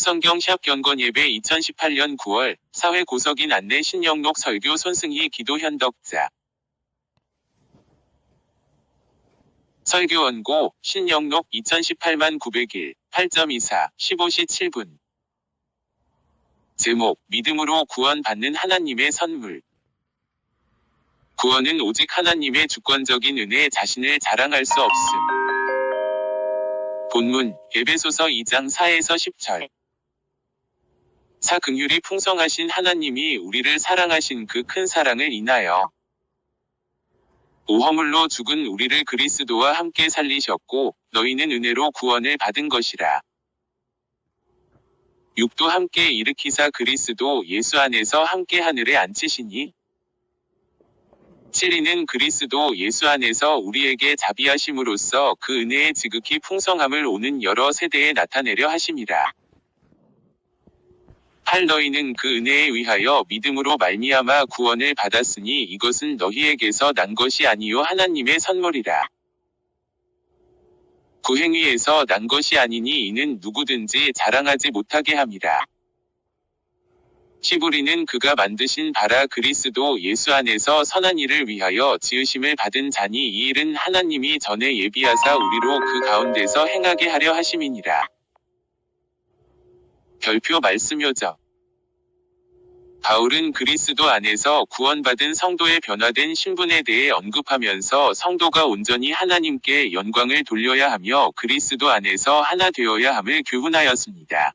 성경 샵 견건 예배 2018년 9월 사회 고석인 안내 신영록 설교 손승희 기도 현덕자. 설교 원고 신영록 2018만 901 8.24 15시 7분. 제목 믿음으로 구원받는 하나님의 선물. 구원은 오직 하나님의 주권적인 은혜 자신을 자랑할 수 없음. 본문 에베소서 2장 4에서 10절. 긍휼이 풍성하신 하나님이 우리를 사랑하신 그 큰 사랑을 인하여 오허물로 죽은 우리를 그리스도와 함께 살리셨고 너희는 은혜로 구원을 받은 것이라. 육도 함께 일으키사 그리스도 예수 안에서 함께 하늘에 앉히시니 7이는 그리스도 예수 안에서 우리에게 자비하심으로써 그 은혜의 지극히 풍성함을 오는 여러 세대에 나타내려 하심이라. 8 너희는 그 은혜에 의하여 믿음으로 말미암아 구원을 받았으니 이것은 너희에게서 난 것이 아니요 하나님의 선물이라. 9 행위에서 난 것이 아니니 이는 누구든지 자랑하지 못하게 함이라. 10 우리는 그가 만드신 바라 그리스도 예수 안에서 선한 일을 위하여 지으심을 받은 자니 이 일은 하나님이 전에 예비하사 우리로 그 가운데서 행하게 하려 하심이니라. 별표 말씀 요적. 바울은 그리스도 안에서 구원받은 성도의 변화된 신분에 대해 언급하면서 성도가 온전히 하나님께 영광을 돌려야 하며 그리스도 안에서 하나 되어야 함을 교훈하였습니다.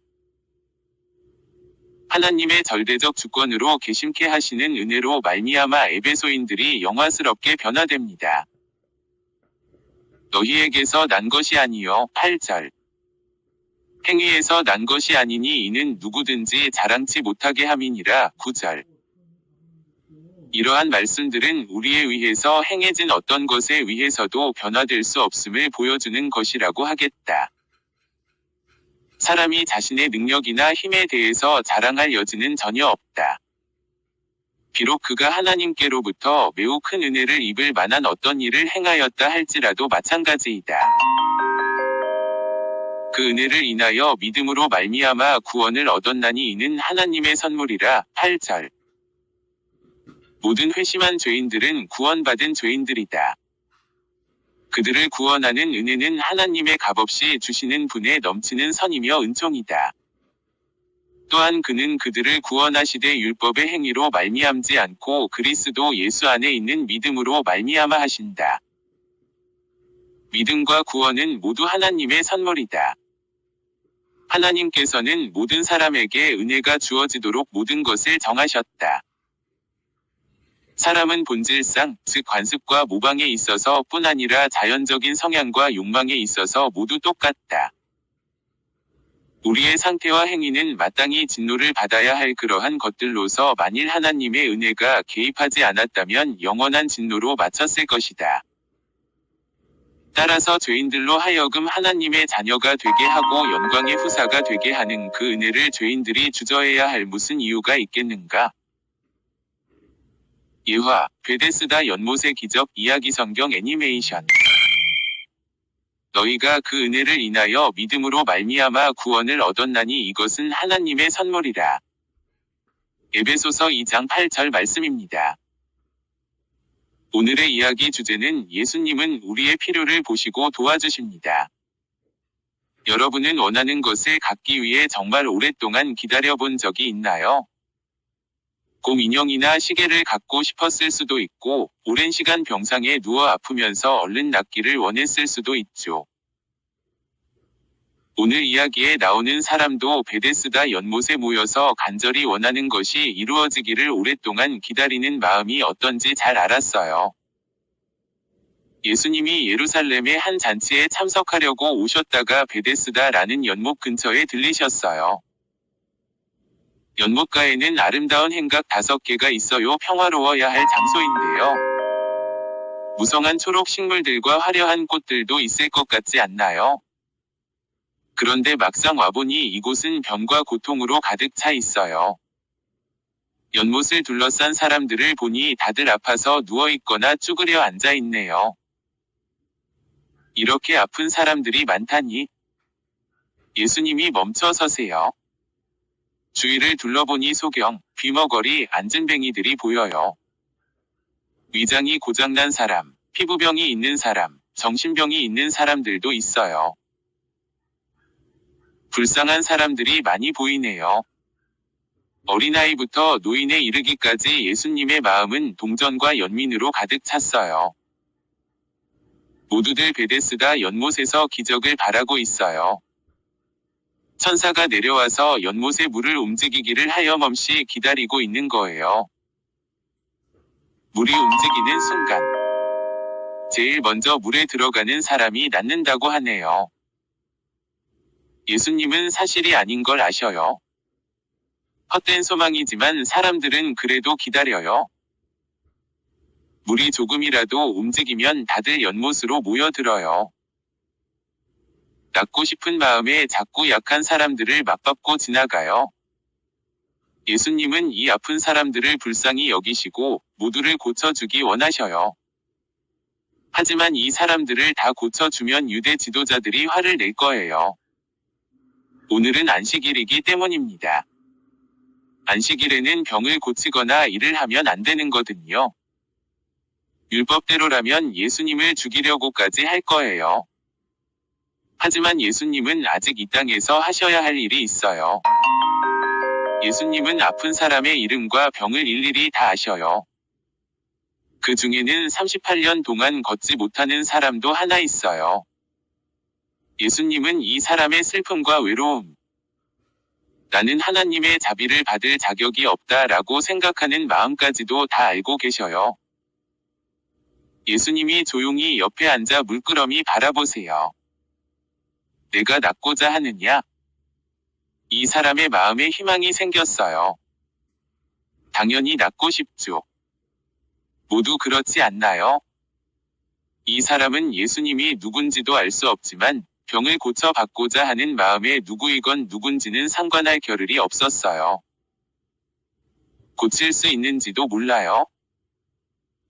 하나님의 절대적 주권으로 계심케 하시는 은혜로 말미암아 에베소인들이 영화스럽게 변화됩니다. 너희에게서 난 것이 아니요 8절. 행위에서 난 것이 아니니 이는 누구든지 자랑치 못하게 함이니라 9절. 이러한 말씀들은 우리에 의해서 행해진 어떤 것에 의해서도 변화될 수 없음을 보여주는 것이라고 하겠다. 사람이 자신의 능력이나 힘에 대해서 자랑할 여지는 전혀 없다. 비록 그가 하나님께로부터 매우 큰 은혜를 입을 만한 어떤 일을 행하였다 할지라도 마찬가지이다. 그 은혜를 인하여 믿음으로 말미암아 구원을 얻었나니 이는 하나님의 선물이라 8절. 모든 회심한 죄인들은 구원받은 죄인들이다. 그들을 구원하는 은혜는 하나님의 값없이 주시는 분의 넘치는 선이며 은총이다. 또한 그는 그들을 구원하시되 율법의 행위로 말미암지 않고 그리스도 예수 안에 있는 믿음으로 말미암아 하신다. 믿음과 구원은 모두 하나님의 선물이다. 하나님께서는 모든 사람에게 은혜가 주어지도록 모든 것을 정하셨다. 사람은 본질상, 즉 관습과 모방에 있어서 뿐 아니라 자연적인 성향과 욕망에 있어서 모두 똑같다. 우리의 상태와 행위는 마땅히 진노를 받아야 할 그러한 것들로서 만일 하나님의 은혜가 개입하지 않았다면 영원한 진노로 마쳤을 것이다. 따라서 죄인들로 하여금 하나님의 자녀가 되게 하고 영광의 후사가 되게 하는 그 은혜를 죄인들이 주저해야 할 무슨 이유가 있겠는가? 예화, 베데스다 연못의 기적 이야기 성경 애니메이션. 너희가 그 은혜를 인하여 믿음으로 말미암아 구원을 얻었나니 이것은 하나님의 선물이라. 에베소서 2장 8절 말씀입니다. 오늘의 이야기 주제는 예수님은 우리의 필요를 보시고 도와주십니다. 여러분은 원하는 것을 갖기 위해 정말 오랫동안 기다려본 적이 있나요? 곰 인형이나 시계를 갖고 싶었을 수도 있고, 오랜 시간 병상에 누워 아프면서 얼른 낫기를 원했을 수도 있죠. 오늘 이야기에 나오는 사람도 베데스다 연못에 모여서 간절히 원하는 것이 이루어지기를 오랫동안 기다리는 마음이 어떤지 잘 알았어요. 예수님이 예루살렘의 한 잔치에 참석하려고 오셨다가 베데스다라는 연못 근처에 들리셨어요. 연못가에는 아름다운 행각 5개가 있어요. 평화로워야 할 장소인데요. 무성한 초록 식물들과 화려한 꽃들도 있을 것 같지 않나요? 그런데 막상 와보니 이곳은 병과 고통으로 가득 차 있어요. 연못을 둘러싼 사람들을 보니 다들 아파서 누워있거나 쭈그려 앉아있네요. 이렇게 아픈 사람들이 많다니 예수님이 멈춰 서세요. 주위를 둘러보니 소경, 귀머거리, 안전뱅이들이 보여요. 위장이 고장난 사람, 피부병이 있는 사람, 정신병이 있는 사람들도 있어요. 불쌍한 사람들이 많이 보이네요. 어린아이부터 노인에 이르기까지 예수님의 마음은 동전과 연민으로 가득 찼어요. 모두들 베데스다 연못에서 기적을 바라고 있어요. 천사가 내려와서 연못의 물을 움직이기를 하염없이 기다리고 있는 거예요. 물이 움직이는 순간 제일 먼저 물에 들어가는 사람이 낫는다고 하네요. 예수님은 사실이 아닌 걸 아셔요. 헛된 소망이지만 사람들은 그래도 기다려요. 물이 조금이라도 움직이면 다들 연못으로 모여들어요. 낫고 싶은 마음에 작고 약한 사람들을 맞밟고 지나가요. 예수님은 이 아픈 사람들을 불쌍히 여기시고 모두를 고쳐주기 원하셔요. 하지만 이 사람들을 다 고쳐주면 유대 지도자들이 화를 낼 거예요. 오늘은 안식일이기 때문입니다. 안식일에는 병을 고치거나 일을 하면 안 되는 거든요. 율법대로라면 예수님을 죽이려고까지 할 거예요. 하지만 예수님은 아직 이 땅에서 하셔야 할 일이 있어요. 예수님은 아픈 사람의 이름과 병을 일일이 다 아셔요. 그 중에는 38년 동안 걷지 못하는 사람도 하나 있어요. 예수님은 이 사람의 슬픔과 외로움, 나는 하나님의 자비를 받을 자격이 없다라고 생각하는 마음까지도 다 알고 계셔요. 예수님이 조용히 옆에 앉아 물끄러미 바라보세요. 내가 낫고자 하느냐? 이 사람의 마음에 희망이 생겼어요. 당연히 낫고 싶죠. 모두 그렇지 않나요? 이 사람은 예수님이 누군지도 알 수 없지만 병을 고쳐받고자 하는 마음에 누구이건 누군지는 상관할 겨를이 없었어요. 고칠 수 있는지도 몰라요.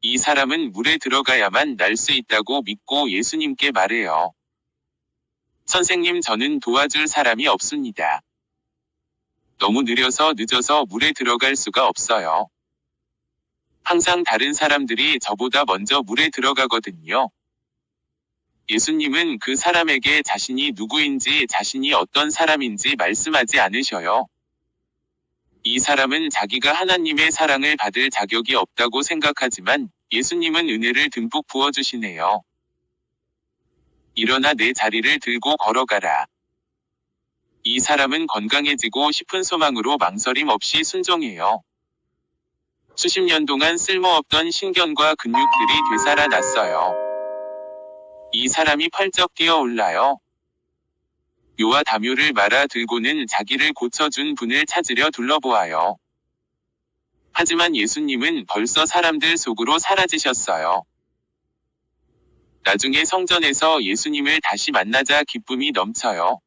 이 사람은 물에 들어가야만 날 수 있다고 믿고 예수님께 말해요. 선생님, 저는 도와줄 사람이 없습니다. 너무 느려서 늦어서 물에 들어갈 수가 없어요. 항상 다른 사람들이 저보다 먼저 물에 들어가거든요. 예수님은 그 사람에게 자신이 누구인지, 자신이 어떤 사람인지 말씀하지 않으셔요. 이 사람은 자기가 하나님의 사랑을 받을 자격이 없다고 생각하지만 예수님은 은혜를 듬뿍 부어주시네요. 일어나 내 자리를 들고 걸어가라. 이 사람은 건강해지고 싶은 소망으로 망설임 없이 순종해요. 수십 년 동안 쓸모없던 신경과 근육들이 되살아났어요. 이 사람이 펄쩍 뛰어올라요. 묘와 다묘를 말아 들고는 자기를 고쳐준 분을 찾으려 둘러보아요. 하지만 예수님은 벌써 사람들 속으로 사라지셨어요. 나중에 성전에서 예수님을 다시 만나자 기쁨이 넘쳐요.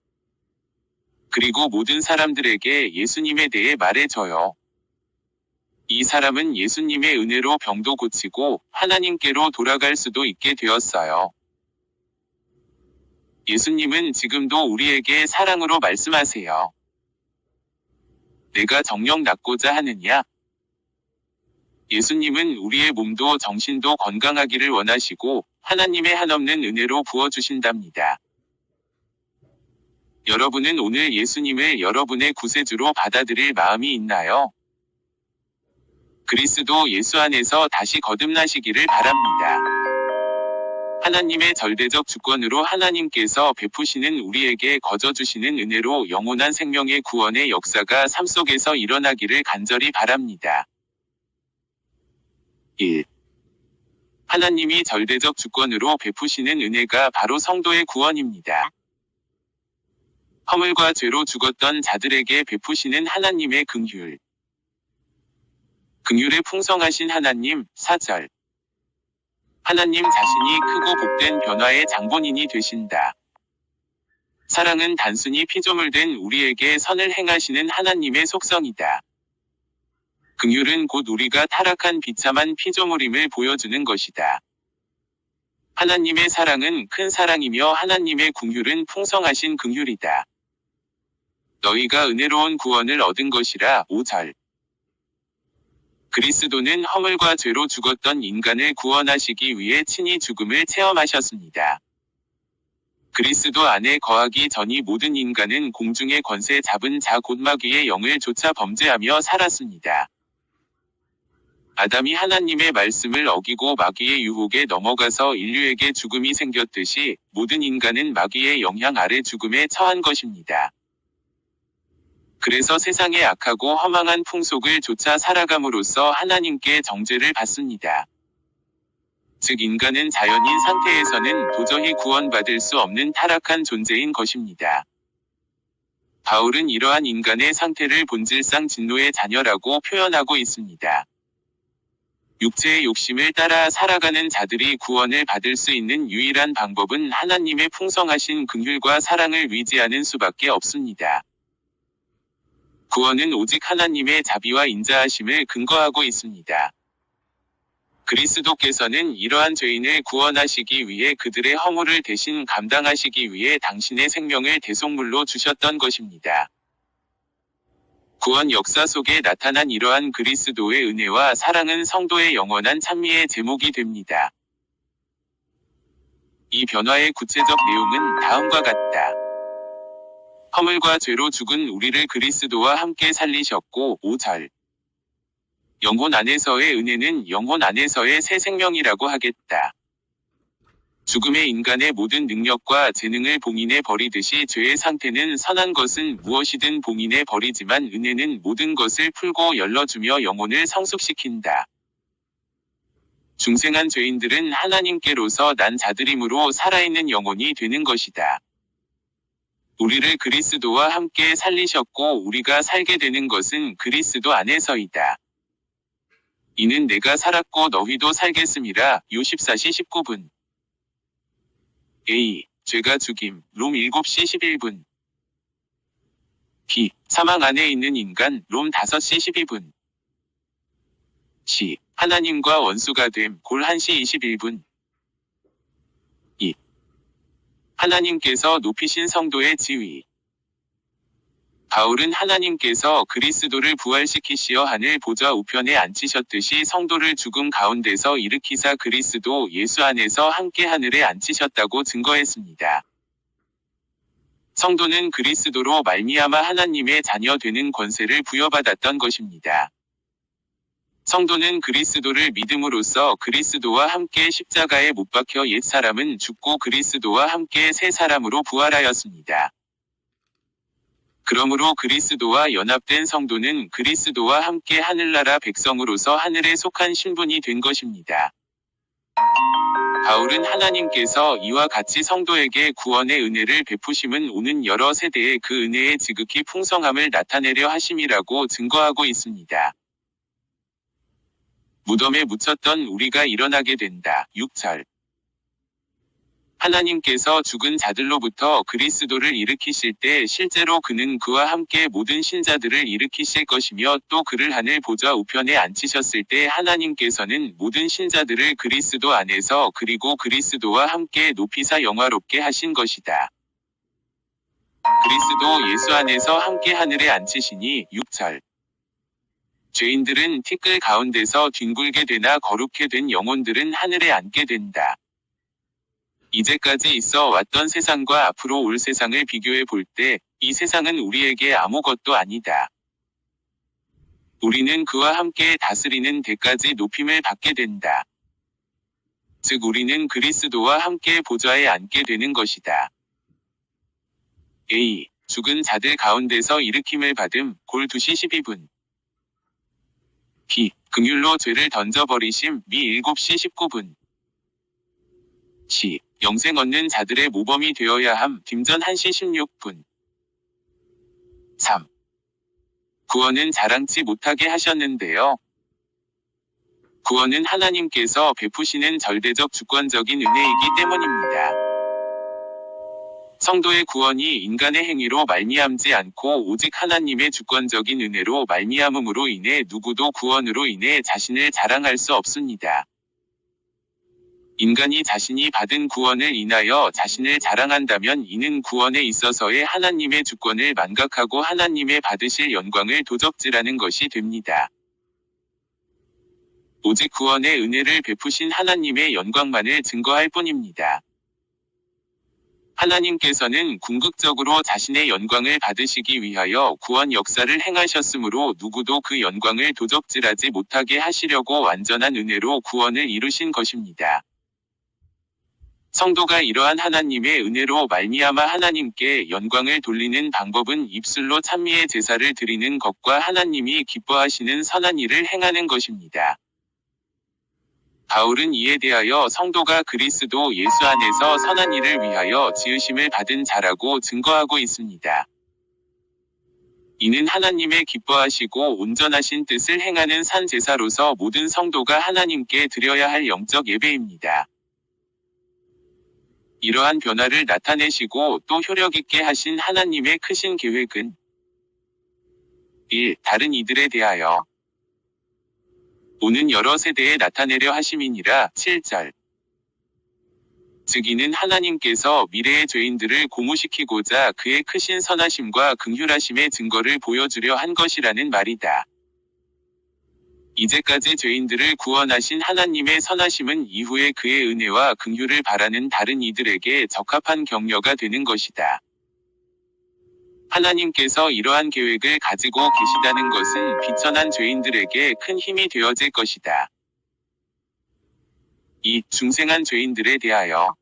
그리고 모든 사람들에게 예수님에 대해 말해줘요. 이 사람은 예수님의 은혜로 병도 고치고 하나님께로 돌아갈 수도 있게 되었어요. 예수님은 지금도 우리에게 사랑으로 말씀하세요. 내가 정녕 낫고자 하느냐? 예수님은 우리의 몸도 정신도 건강하기를 원하시고 하나님의 한없는 은혜로 부어주신답니다. 여러분은 오늘 예수님을 여러분의 구세주로 받아들일 마음이 있나요? 그리스도 예수 안에서 다시 거듭나시기를 바랍니다. 하나님의 절대적 주권으로 하나님께서 베푸시는 우리에게 거저주시는 은혜로 영원한 생명의 구원의 역사가 삶 속에서 일어나기를 간절히 바랍니다. 1. 하나님이 절대적 주권으로 베푸시는 은혜가 바로 성도의 구원입니다. 허물과 죄로 죽었던 자들에게 베푸시는 하나님의 긍휼. 긍휼에 풍성하신 하나님. 4절. 하나님 자신이 크고 복된 변화의 장본인이 되신다. 사랑은 단순히 피조물된 우리에게 선을 행하시는 하나님의 속성이다. 긍휼은 곧 우리가 타락한 비참한 피조물임을 보여주는 것이다. 하나님의 사랑은 큰 사랑이며 하나님의 긍휼은 풍성하신 긍휼이다. 너희가 은혜로운 구원을 얻은 것이라. 5절. 그리스도는 허물과 죄로 죽었던 인간을 구원하시기 위해 친히 죽음을 체험하셨습니다. 그리스도 안에 거하기 전이 모든 인간은 공중의 권세 잡은 자 곧 마귀의 영을 쫓아 범죄하며 살았습니다. 아담이 하나님의 말씀을 어기고 마귀의 유혹에 넘어가서 인류에게 죽음이 생겼듯이 모든 인간은 마귀의 영향 아래 죽음에 처한 것입니다. 그래서 세상의 악하고 허망한 풍속을 쫓아 살아감으로써 하나님께 정죄를 받습니다. 즉 인간은 자연인 상태에서는 도저히 구원받을 수 없는 타락한 존재인 것입니다. 바울은 이러한 인간의 상태를 본질상 진노의 자녀라고 표현하고 있습니다. 육체의 욕심을 따라 살아가는 자들이 구원을 받을 수 있는 유일한 방법은 하나님의 풍성하신 긍휼과 사랑을 의지하는 수밖에 없습니다. 구원은 오직 하나님의 자비와 인자하심을 근거하고 있습니다. 그리스도께서는 이러한 죄인을 구원하시기 위해 그들의 허물을 대신 감당하시기 위해 당신의 생명을 대속물로 주셨던 것입니다. 구원 역사 속에 나타난 이러한 그리스도의 은혜와 사랑은 성도의 영원한 찬미의 제목이 됩니다. 이 변화의 구체적 내용은 다음과 같다. 허물과 죄로 죽은 우리를 그리스도와 함께 살리셨고. 5절. 영혼 안에서의 은혜는 영혼 안에서의 새 생명이라고 하겠다. 죽음의 인간의 모든 능력과 재능을 봉인해 버리듯이 죄의 상태는 선한 것은 무엇이든 봉인해 버리지만 은혜는 모든 것을 풀고 열러주며 영혼을 성숙시킨다. 중생한 죄인들은 하나님께로서 난 자들이므로 살아있는 영혼이 되는 것이다. 우리를 그리스도와 함께 살리셨고 우리가 살게 되는 것은 그리스도 안에서이다. 이는 내가 살았고 너희도 살겠음이라. 요 14시 19분. A. 죄가 죽임. 롬 7시 11분. B. 사망 안에 있는 인간. 롬 5시 12분. C. 하나님과 원수가 됨. 골 1시 21분. E. 하나님께서 높이신 성도의 지위. 바울은 하나님께서 그리스도를 부활시키시어 하늘 보좌 우편에 앉히셨듯이 성도를 죽음 가운데서 일으키사 그리스도 예수 안에서 함께 하늘에 앉히셨다고 증거했습니다. 성도는 그리스도로 말미암아 하나님의 자녀 되는 권세를 부여받았던 것입니다. 성도는 그리스도를 믿음으로써 그리스도와 함께 십자가에 못 박혀 옛 사람은 죽고 그리스도와 함께 새 사람으로 부활하였습니다. 그러므로 그리스도와 연합된 성도는 그리스도와 함께 하늘나라 백성으로서 하늘에 속한 신분이 된 것입니다. 바울은 하나님께서 이와 같이 성도에게 구원의 은혜를 베푸심은 오는 여러 세대에 그 은혜의 지극히 풍성함을 나타내려 하심이라고 증거하고 있습니다. 무덤에 묻혔던 우리가 일어나게 된다. 6절. 하나님께서 죽은 자들로부터 그리스도를 일으키실 때 실제로 그는 그와 함께 모든 신자들을 일으키실 것이며 또 그를 하늘 보좌 우편에 앉히셨을 때 하나님께서는 모든 신자들을 그리스도 안에서 그리고 그리스도와 함께 높이사 영화롭게 하신 것이다. 그리스도 예수 안에서 함께 하늘에 앉히시니. 6절. 죄인들은 티끌 가운데서 뒹굴게 되나 거룩해 된 영혼들은 하늘에 앉게 된다. 이제까지 있어 왔던 세상과 앞으로 올 세상을 비교해 볼 때 이 세상은 우리에게 아무것도 아니다. 우리는 그와 함께 다스리는 데까지 높임을 받게 된다. 즉 우리는 그리스도와 함께 보좌에 앉게 되는 것이다. A. 죽은 자들 가운데서 일으킴을 받음. 골 2시 12분. B. 긍휼로 죄를 던져버리심. 미 7시 19분. C. 영생 얻는 자들의 모범이 되어야 함. 딤전 1시 16분. 3. 구원은 자랑치 못하게 하셨는데요. 구원은 하나님께서 베푸시는 절대적 주권적인 은혜이기 때문입니다. 성도의 구원이 인간의 행위로 말미암지 않고 오직 하나님의 주권적인 은혜로 말미암음으로 인해 누구도 구원으로 인해 자신을 자랑할 수 없습니다. 인간이 자신이 받은 구원을 인하여 자신을 자랑한다면 이는 구원에 있어서의 하나님의 주권을 망각하고 하나님의 받으실 영광을 도적질하는 것이 됩니다. 오직 구원의 은혜를 베푸신 하나님의 영광만을 증거할 뿐입니다. 하나님께서는 궁극적으로 자신의 영광을 받으시기 위하여 구원 역사를 행하셨으므로 누구도 그 영광을 도적질하지 못하게 하시려고 완전한 은혜로 구원을 이루신 것입니다. 성도가 이러한 하나님의 은혜로 말미암아 하나님께 영광을 돌리는 방법은 입술로 찬미의 제사를 드리는 것과 하나님이 기뻐하시는 선한 일을 행하는 것입니다. 바울은 이에 대하여 성도가 그리스도 예수 안에서 선한 일을 위하여 지으심을 받은 자라고 증거하고 있습니다. 이는 하나님의 기뻐하시고 온전하신 뜻을 행하는 산 제사로서 모든 성도가 하나님께 드려야 할 영적 예배입니다. 이러한 변화를 나타내시고 또 효력 있게 하신 하나님의 크신 계획은 1. 다른 이들에 대하여 오는 여러 세대에 나타내려 하심이니라. 7절. 즉 이는 하나님께서 미래의 죄인들을 고무시키고자 그의 크신 선하심과 긍휼하심의 증거를 보여주려 한 것이라는 말이다. 이제까지 죄인들을 구원하신 하나님의 선하심은 이후에 그의 은혜와 긍휼을 바라는 다른 이들에게 적합한 격려가 되는 것이다. 하나님께서 이러한 계획을 가지고 계시다는 것은 비천한 죄인들에게 큰 힘이 되어질 것이다. 2. 중생한 죄인들에 대하여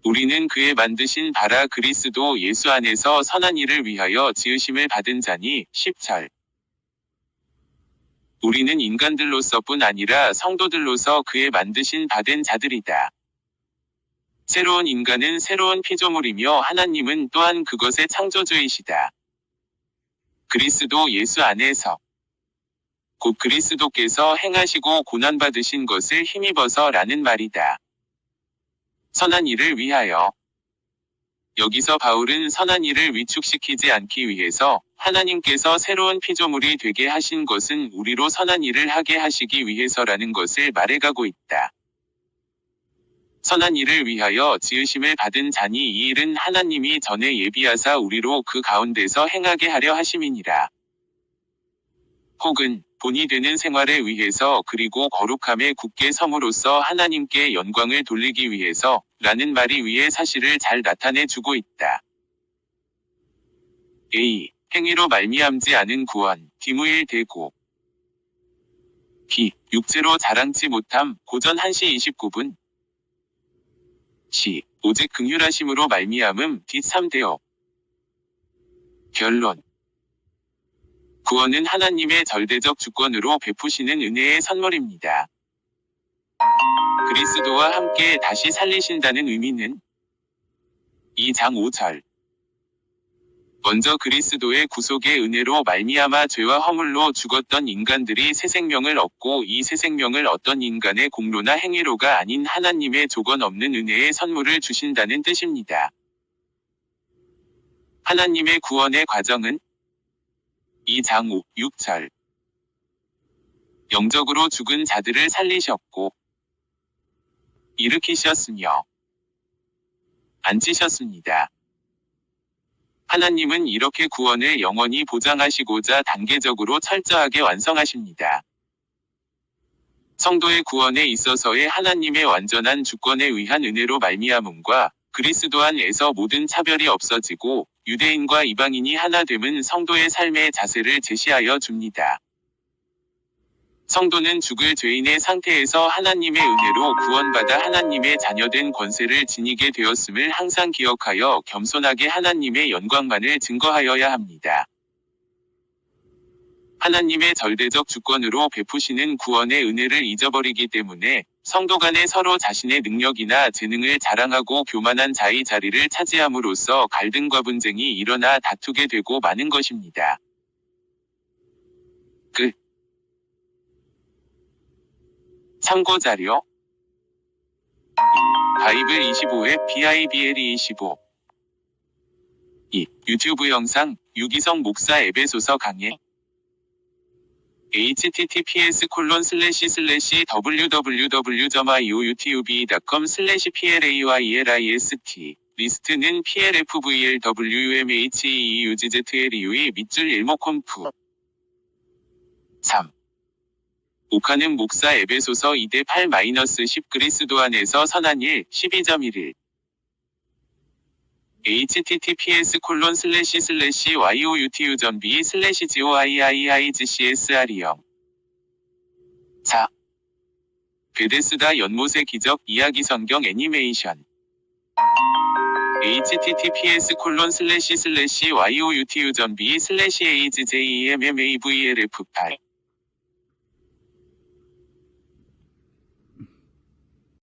우리는 그의 만드신 바라 그리스도 예수 안에서 선한 일을 위하여 지으심을 받은 자니. 10절. 우리는 인간들로서뿐 아니라 성도들로서 그의 만드신 바된 자들이다. 새로운 인간은 새로운 피조물이며 하나님은 또한 그것의 창조주이시다. 그리스도 예수 안에서 곧 그리스도께서 행하시고 고난받으신 것을 힘입어서 라는 말이다. 선한 일을 위하여 여기서 바울은 선한 일을 위축시키지 않기 위해서 하나님께서 새로운 피조물이 되게 하신 것은 우리로 선한 일을 하게 하시기 위해서라는 것을 말해가고 있다. 선한 일을 위하여 지으심을 받은 자니 이 일은 하나님이 전에 예비하사 우리로 그 가운데서 행하게 하려 하심이니라. 혹은 본이 되는 생활에 위해서 그리고 거룩함에 굳게 섬으로써 하나님께 영광을 돌리기 위해서 라는 말이 위의 사실을 잘 나타내 주고 있다. A. 행위로 말미암지 않은 구원, 디무일 대고. B. 육체로 자랑치 못함, 고전 1시 29분. C. 오직 긍휼하심으로 말미암음, 뒷 3대업. 결론. 구원은 하나님의 절대적 주권으로 베푸시는 은혜의 선물입니다. 그리스도와 함께 다시 살리신다는 의미는 2장 5절. 먼저 그리스도의 구속의 은혜로 말미암아 죄와 허물로 죽었던 인간들이 새 생명을 얻고 이 새 생명을 얻던 인간의 공로나 행위로가 아닌 하나님의 조건 없는 은혜의 선물을 주신다는 뜻입니다. 하나님의 구원의 과정은 2장 5, 6절. 영적으로 죽은 자들을 살리셨고 일으키셨으며 앉히셨습니다. 하나님은 이렇게 구원을 영원히 보장하시고자 단계적으로 철저하게 완성하십니다. 성도의 구원에 있어서의 하나님의 완전한 주권에 의한 은혜로 말미암음과 그리스도 안에서 모든 차별이 없어지고 유대인과 이방인이 하나됨은 성도의 삶의 자세를 제시하여 줍니다. 성도는 죽을 죄인의 상태에서 하나님의 은혜로 구원받아 하나님의 자녀된 권세를 지니게 되었음을 항상 기억하여 겸손하게 하나님의 영광만을 증거하여야 합니다. 하나님의 절대적 주권으로 베푸시는 구원의 은혜를 잊어버리기 때문에 성도 간에 서로 자신의 능력이나 재능을 자랑하고 교만한 자의 자리를 차지함으로써 갈등과 분쟁이 일어나 다투게 되고 마는 것입니다. 끝. 참고자료 1. 바이블 25회 BIBLE 25 2. 유튜브 영상 유기성 목사 에베소서 강해 https://www.iouTube.com/PLAYLIST 리스트는 PLFVLWMHEUZZLUE 밑줄 일목콤프 3. 오카는 목사 에베소서 2-8-10 그리스도 안에서 선한 일 12.1일 https://youtu.b/goiiizcsr2 4. 베데스다 연못의 기적 이야기 성경 애니메이션 https://youtu.b/azjemmavlf8